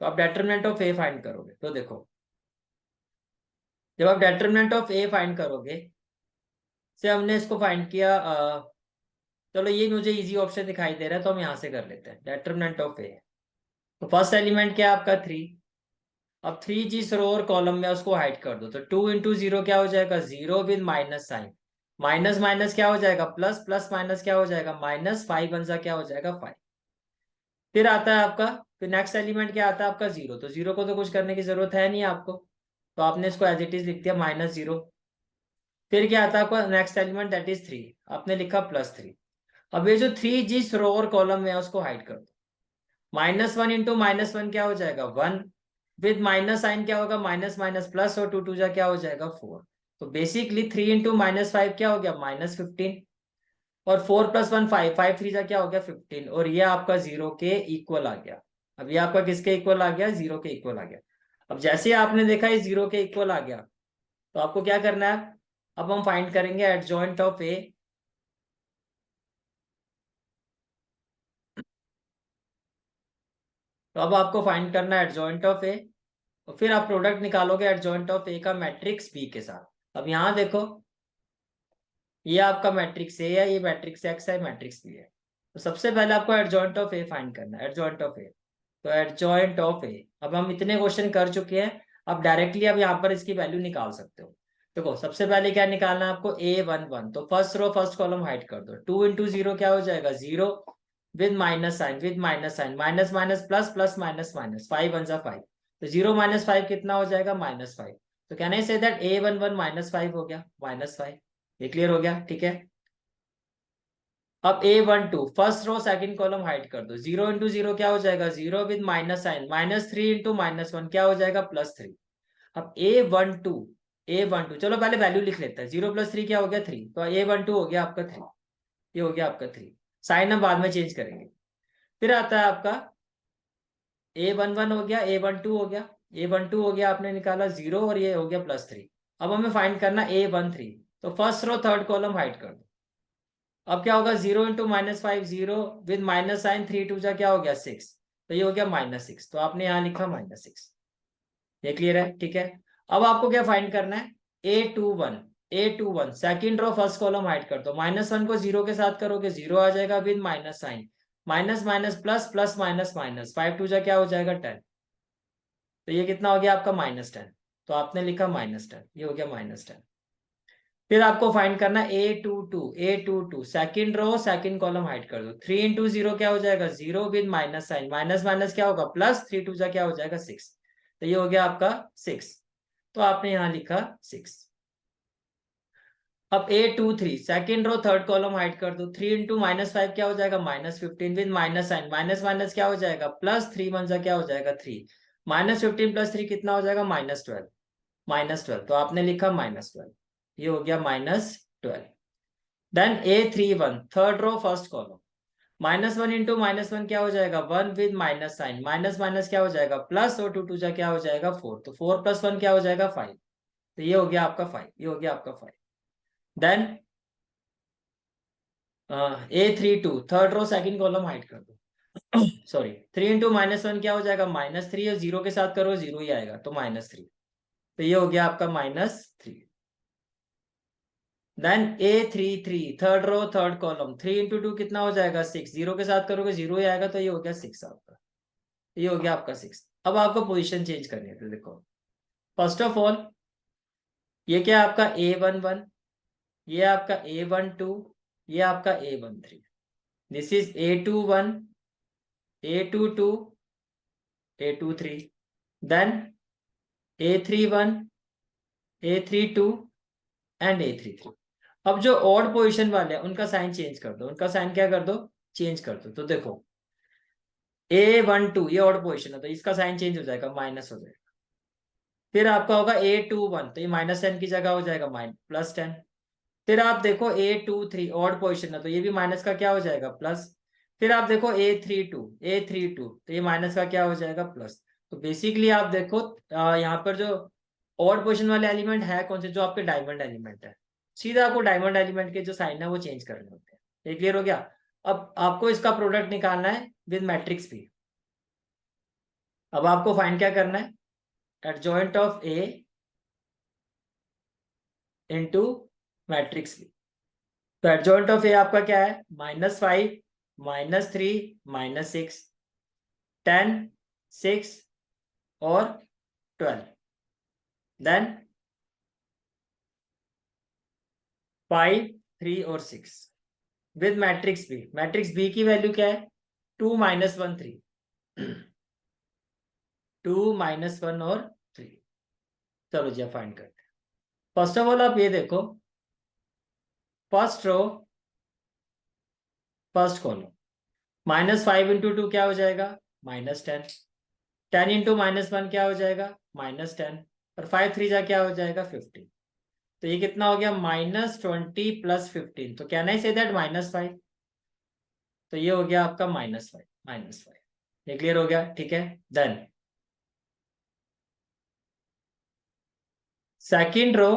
तो आप डेटर्मिनेंट ऑफ ए फाइंड करोगे, तो देखो जब आप डेटर्मिनेंट ऑफ ए फाइंड करोगे, से हमने इसको फाइंड किया चलो ये मुझे इजी ऑप्शन दिखाई दे रहा है तो हम यहां से कर लेते हैं। डेटर्मिनेंट ऑफ ए, तो फर्स्ट एलिमेंट क्या है आपका 3। अब 3 जिस रो और कॉलम में उसको हाइड कर दो, तो 2 इंटू 0 क्या हो जाएगा 0 with minus sign. Minus minus क्या हो जाएगा प्लस, प्लस माइनस क्या हो जाएगा माइनस, 5 बन जा क्या हो जाएगा 5। फिर आता है आपका, फिर नेक्स्ट एलिमेंट क्या आता है आपका 0, तो 0 को तो कुछ करने की जरूरत है नहीं आपको, तो आपने इसको एज इट इज लिख दिया -0। फिर क्या आता है आपका नेक्स्ट एलिमेंट दैट इज 3, आपने लिखा +3। अब ये जो 3 जिस रो और कॉलम में है उसको हाइड कर दो। -1 इंटू -1 क्या हो जाएगा 1, विद माइनस साइन क्या होगा माइनस माइनस प्लस, और 2 2 जा क्या हो जाएगा 4। तो बेसिकली 3 इंटू -5 क्या हो गया -15, और 4 + 1 5, 5 3 जा क्या हो गया 15, और ये आपका 0 के इक्वल आ गया। अब ये आपका किसके इक्वल आ गया 0 के इक्वल आ गया। अब जैसे आपने देखा ये 0 के इक्वल आ गया, तो आपको क्या करना है, अब हम फाइंड करेंगे एडजॉइंट ऑफ ए। तो अब आपको फाइंड करना है एडजॉइंट ऑफ ए, और फिर आप प्रोडक्ट निकालोगे एडजॉइंट ऑफ ए का मैट्रिक्स बी के साथ। अब यहाँ देखो ये आपका मैट्रिक्स ए है, ये मैट्रिक्स एक्स है, मैट्रिक्स बी है। तो सबसे पहले आपको एडजॉइंट ऑफ ए फाइंड करना है, एडजॉइंट ऑफ ए। तो एडजॉइंट ऑफ ए, अब हम इतने क्वेश्चन कर चुके हैं, अब डायरेक्टली अब यहाँ पर इसकी वैल्यू निकाल सकते हो। देखो सबसे पहले क्या निकालना है आपको A11, तो first row first column hide कर दो। 2 इंटू 0 क्या हो जाएगा 0, with minus sign, minus minus plus, plus minus minus, 5 1 जा 5, तो 0 -5 कितना हो जाएगा -5। तो can I say that A11 -5 हो गया -5। ये क्लियर हो गया, ठीक है। अब A12 first row second column hide कर दो। 0 इंटू 0 क्या हो जाएगा 0, विद माइनस साइन, -3 इंटू -1 क्या हो जाएगा +3। अब A12 चलो पहले वैल्यू लिख लेते हैं। 0 + 3 क्या हो गया 3, तो A12 हो गया आपका 3। ये हो गया आपका 3, साइन हम बाद में चेंज करेंगे। फिर आता है आपका A11 हो गया, A12 हो गया, A12 हो गया आपने निकाला 0, और ये हो गया +3। अब हमें फाइंड करना A13, तो first row third column hide कर दो। अब क्या होगा 0 इंटू -5 0, विद माइनस साइन, 3 2 जा क्या हो गया 6, तो ये हो गया -6, तो आपने यहाँ लिखा -6। ये क्लियर है, ठीक है। अब आपको क्या फाइंड करना है A21 second row first column hide कर दो। -1 को 0 के साथ करोगे 0 आ जाएगा, with minus sign, minus minus plus, plus minus minus, 5 2 जा क्या हो जाएगा 10, तो ये कितना हो गया आपका -10, तो आपने लिखा -10, ये हो गया -10। फिर आपको फाइंड करना A22 second row second column hide कर दो। 3 इंटू 0 क्या हो जाएगा 0, with minus sign, minus minus क्या होगा प्लस, 3 2 जा क्या हो जाएगा 6, तो ये हो गया आपका 6, तो आपने यहां लिखा 6। अब A23 second row third column hide कर दो। 3 इंटू -5 क्या हो जाएगा -15, with minus sign, minus minus क्या हो जाएगा प्लस, 3 1 जा क्या हो जाएगा 3, -15 + 3 कितना हो जाएगा -12, तो आपने लिखा -12, ये हो गया -12। Then A31 third row first column, -1 into -1 क्या हो जाएगा 1, with minus sign, minus minus क्या हो जाएगा प्लस, और 2 2 जा क्या हो जाएगा 4, तो 4 + 1 क्या हो जाएगा 5, तो ये हो गया आपका 5, ये हो गया आपका 5। Then A32 third row second column hide कर दो। सॉरी 3 इंटू -1 क्या हो जाएगा -3, और 0 के साथ करो 0 ही आएगा, तो -3, तो ये हो गया आपका -3। Then A33 third row third column, 3 into 2 कितना हो जाएगा 6, 0 के साथ करोगे 0 ही आएगा, तो ये हो गया 6 आपका, ये हो गया आपका 6। अब आपको पोजीशन चेंज करनी है, तो देखो फर्स्ट ऑफ ऑल ये क्या आपका A11, ये आपका A12, ये आपका A13, this is A21 A22 A23, then A31 A32 and A33। अब जो ऑड पोजीशन वाले हैं उनका साइन चेंज कर दो, उनका साइन क्या कर दो, चेंज कर दो। तो देखो A12 ये ऑड पोजीशन है तो इसका साइन चेंज हो जाएगा, माइनस हो जाएगा। फिर आपका होगा A21 तो ये -10 की जगह हो जाएगा +10। फिर आप देखो A23 ऑड पोजीशन है तो ये भी माइनस का क्या हो जाएगा, प्लस। फिर आप देखो A32 तो ये माइनस का क्या हो जाएगा, प्लस। तो बेसिकली आप देखो यहाँ पर जो ऑड पोजीशन वाले एलिमेंट है कौन से, जो आपके डायमंड एलिमेंट है, सीधा आपको डायमंड एलिमेंट के जो साइन है वो चेंज करने होते हैं। ये क्लियर हो गया। अब आपको इसका प्रोडक्ट निकालना है विद मैट्रिक्स भी। अब आपको फाइंड क्या करना है, adjoint of A into matrix भी। तो एडजॉइंट ऑफ ए आपका क्या है, -5 -3 -6 10 6 और 12, देन 5 3 और 6 with matrix B. Matrix B की वैल्यू क्या है, 2 -1 3 2 -1 और 3। चलो जी फाइंड करते हैं। फर्स्ट ऑफ ऑल आप ये देखो, फर्स्ट रो फर्स्ट कॉलम, -5 × 2 क्या हो जाएगा, -10। 10 × -1 क्या हो जाएगा, -10। और 5 3 जा क्या हो जाएगा, 15। तो ये कितना हो गया, -20 + 15। तो कैन आई से दैट -5। तो ये हो गया आपका -5। ये क्लियर हो गया, ठीक है। Then second row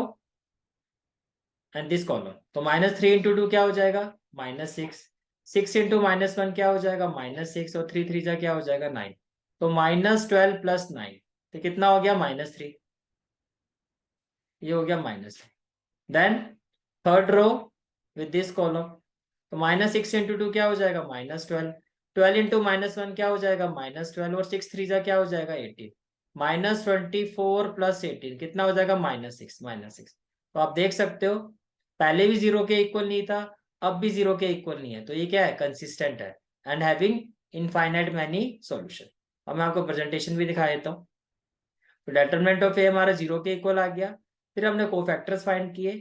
and this column, तो -3 × 2 क्या हो जाएगा, -6। 6 × -1 क्या हो जाएगा, -6। और 3 3 जा क्या हो जाएगा, 9। तो -12 + 9 तो कितना हो गया, -3। ये हो गया -3। Then third row with this column, तो -6 × 2 क्या हो जाएगा, -12। 12 × -1 क्या हो जाएगा, -12। और 6 3 जा क्या हो जाएगा, 18। -24 + 18 कितना हो जाएगा, -6। तो आप देख सकते हो पहले भी 0 के इक्वल नहीं था, अब भी 0 के इक्वल नहीं है। तो ये क्या है, कंसिस्टेंट है and having infinite many solution. अब मैं आपको प्रेजेंटेशन भी दिखा देता हूँ। तो डिटरमिनेंट ऑफ ए हमारा 0 के इक्वल आ गया। फिर हमने कोफैक्टर्स फाइंड किए।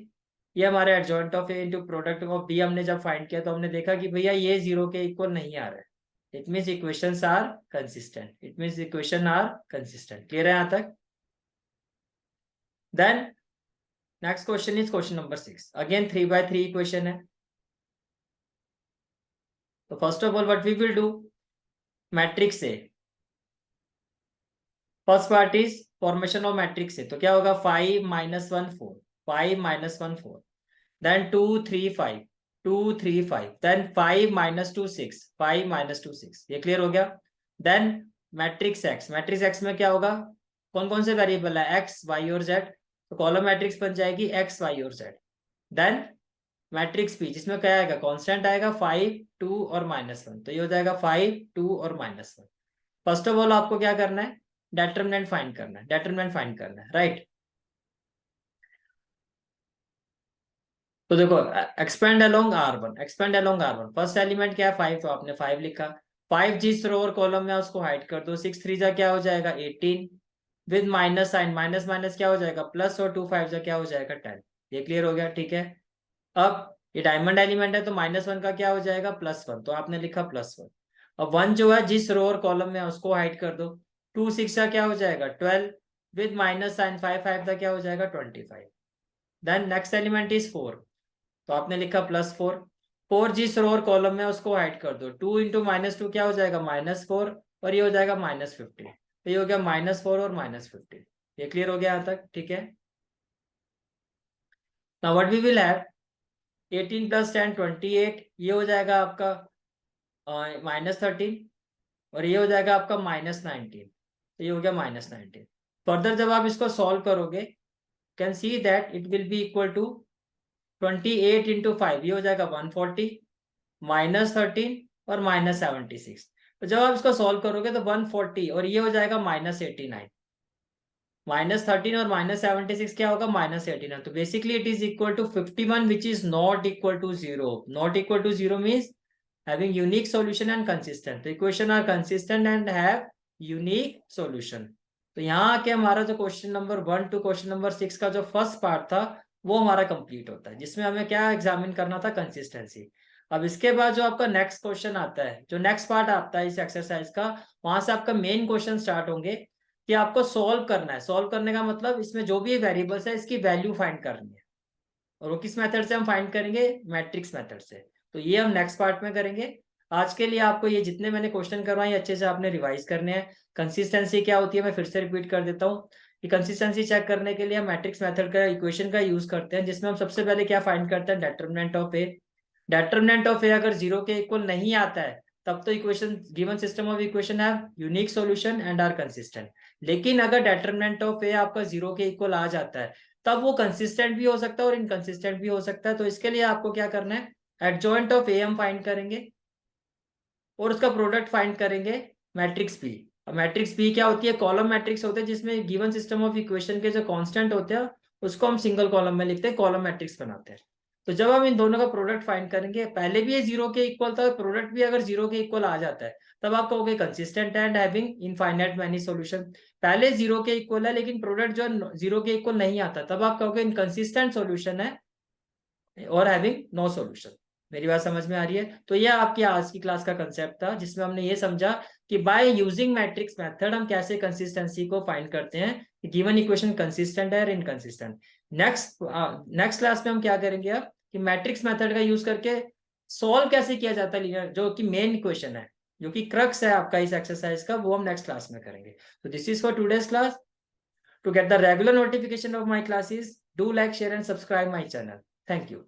ये हमारे adjoint of A into product of B हमने जब फाइंड किया तो हमने देखा कि भैया ये 0 के इक्वल नहीं आ रहा है। It means equations are consistent. Equation are consistent. Clear है यहाँ तक। Then next question is question number 6। Again 3x3 equation है। तो first of all what we will do, matrix A, first part is formation of matrix A. तो क्या होगा, 5 -1 4 5 -1 4, then 2 3 5 2 3 5, then 5 -2 6 5 -2 6। ये clear हो गया। Then matrix X, matrix X में क्या होगा, कौन कौन से वेरिएबल है, एक्स वाई और जेड। तो कॉलम मैट्रिक्स बन जाएगी एक्स वाई और जेड। देन मैट्रिक्स पी जिसमें क्या आएगा, कांस्टेंट आएगा 5 2 और -1। तो ये हो जाएगा 5 2 और -1। फर्स्ट ऑफ ऑल आपको क्या करना है, डेटरमिनेंट फाइंड करना है, डेटरमिनेंट फाइंड करना है, राइट। तो देखो expand along R1, expand along R1। First element क्या है, 5, तो आपने 5 लिखा। 5 जिस रो और कॉलम में उसको हाइड कर दो। 6 3 जा क्या हो जाएगा, 18 with minus sign, minus minus क्या हो जाएगा, प्लस। और 2 5 जा क्या हो जाएगा, 10। ये क्लियर हो गया, ठीक है। अब ये डायमंड एलिमेंट है तो -1 का क्या हो जाएगा, +1। तो आपने लिखा +1। अब 1 जो है जिस रो और कॉलम में उसको हाइड कर दो। 2 6 का क्या हो जाएगा, 12 विद माइनस साइन, 5 5 का क्या हो जाएगा, 25। देन नेक्स्ट एलिमेंट इज 4, तो आपने लिखा +4। 4 जिस रो और कॉलम में उसको हाइड कर दो। 2 × -2 क्या हो जाएगा, -4। और ये हो जाएगा -15। तो ये हो गया -4 और -15। ये क्लियर हो गया यहाँ तक, ठीक है। Now what we will have, 18 + 10 28। ये हो जाएगा आपका -13। और ये हो जाएगा आपका -19। तो ये हो गया -19। फर्दर जब आप इसको सॉल्व करोगे, can see that it will be equal to 28 × 5, ये हो जाएगा 140, -13 और -76। तो जब आप इसको सॉल्व करोगे तो 140 और ये हो जाएगा -89। -13 और -76 क्या होगा, -89। तो basically it is equal to 51 which is not equal to 0। Not equal to 0 means having unique solution and consistent। तो equation are consistent and have unique solution। तो यहाँ आके हमारा जो question number 1 to question number 6 का जो first part था वो हमारा कंप्लीट होता है, जिसमें हमें क्या एग्जामिन करना था, कंसिस्टेंसी। अब इसके बाद जो आपका नेक्स्ट क्वेश्चन आता है, जो नेक्स्ट पार्ट आता है इस एक्सरसाइज का, वहां से आपका मेन क्वेश्चन स्टार्ट होंगे कि आपको सॉल्व करना है। सॉल्व करने का मतलब इसमें जो भी वेरिएबल्स है इसकी वैल्यू फाइंड करनी है। और वो किस मेथड से हम फाइंड करेंगे, मैट्रिक्स मेथड से। तो ये हम नेक्स्ट पार्ट में करेंगे। आज के लिए आपको ये जितने मैंने क्वेश्चन करवाए अच्छे से आपने रिवाइज करने हैं। कंसिस्टेंसी क्या होती है मैं फिर से रिपीट कर देता हूँ कि कंसिस्टेंसी चेक करने के लिए हम मैट्रिक्स मेथड का इक्वेशन का यूज करते हैं, जिसमें हम सबसे पहले क्या फाइंड करते हैं, determinant of A. Determinant of A अगर जीरो के इक्वल नहीं आता है तब तो equation, given system of equation have unique solution and are consistent. लेकिन अगर डेटर्मिनेंट ऑफ ए आपका जीरो के इक्वल आ जाता है तब वो कंसिस्टेंट भी हो सकता है और इनकंसिस्टेंट भी हो सकता है। तो इसके लिए आपको क्या करना है, एडजॉइंट ऑफ ए हम फाइंड करेंगे और उसका प्रोडक्ट फाइंड करेंगे मैट्रिक्स पी। अब मैट्रिक्स पी क्या होती है, कॉलम मैट्रिक्स होते हैं जिसमें गिवन सिस्टम ऑफ इक्वेशन के जो कांस्टेंट होते हैं उसको हम सिंगल कॉलम में लिखते हैं, कॉलम मैट्रिक्स बनाते हैं। तो जब हम इन दोनों का प्रोडक्ट फाइंड करेंगे, पहले भी ये जीरो के इक्वल था, प्रोडक्ट भी अगर जीरो के इक्वल आ जाता है तब आप कहोगे consistent and having infinite many solution. पहले जीरो के इक्वल है लेकिन प्रोडक्ट जो जीरो के इक्वल नहीं आता तब आप कहोगे इनकंसिस्टेंट सॉल्यूशन है और हैविंग नो सॉल्यूशन। मेरी बात समझ में आ रही है? तो यह आपकी आज की क्लास का कंसेप्ट था, जिसमें हमने ये समझा कि बाय यूजिंग मैट्रिक्स मेथड हम कैसे कंसिस्टेंसी को फाइंड करते हैं कि गिवन इक्वेशन कंसिस्टेंट है और इनकंसिस्टेंट। नेक्स्ट क्लास में हम क्या करेंगे अब कि मैट्रिक्स मेथड का यूज करके सॉल्व कैसे किया जाता है लीनियर, जो कि मेन इक्वेशन है, जो कि क्रक्स है आपका इस एक्सरसाइज का, वो हम नेक्स्ट क्लास में करेंगे। तो this is for today's class. To get the regular notification of my classes, do like, share and subscribe my channel. Thank you.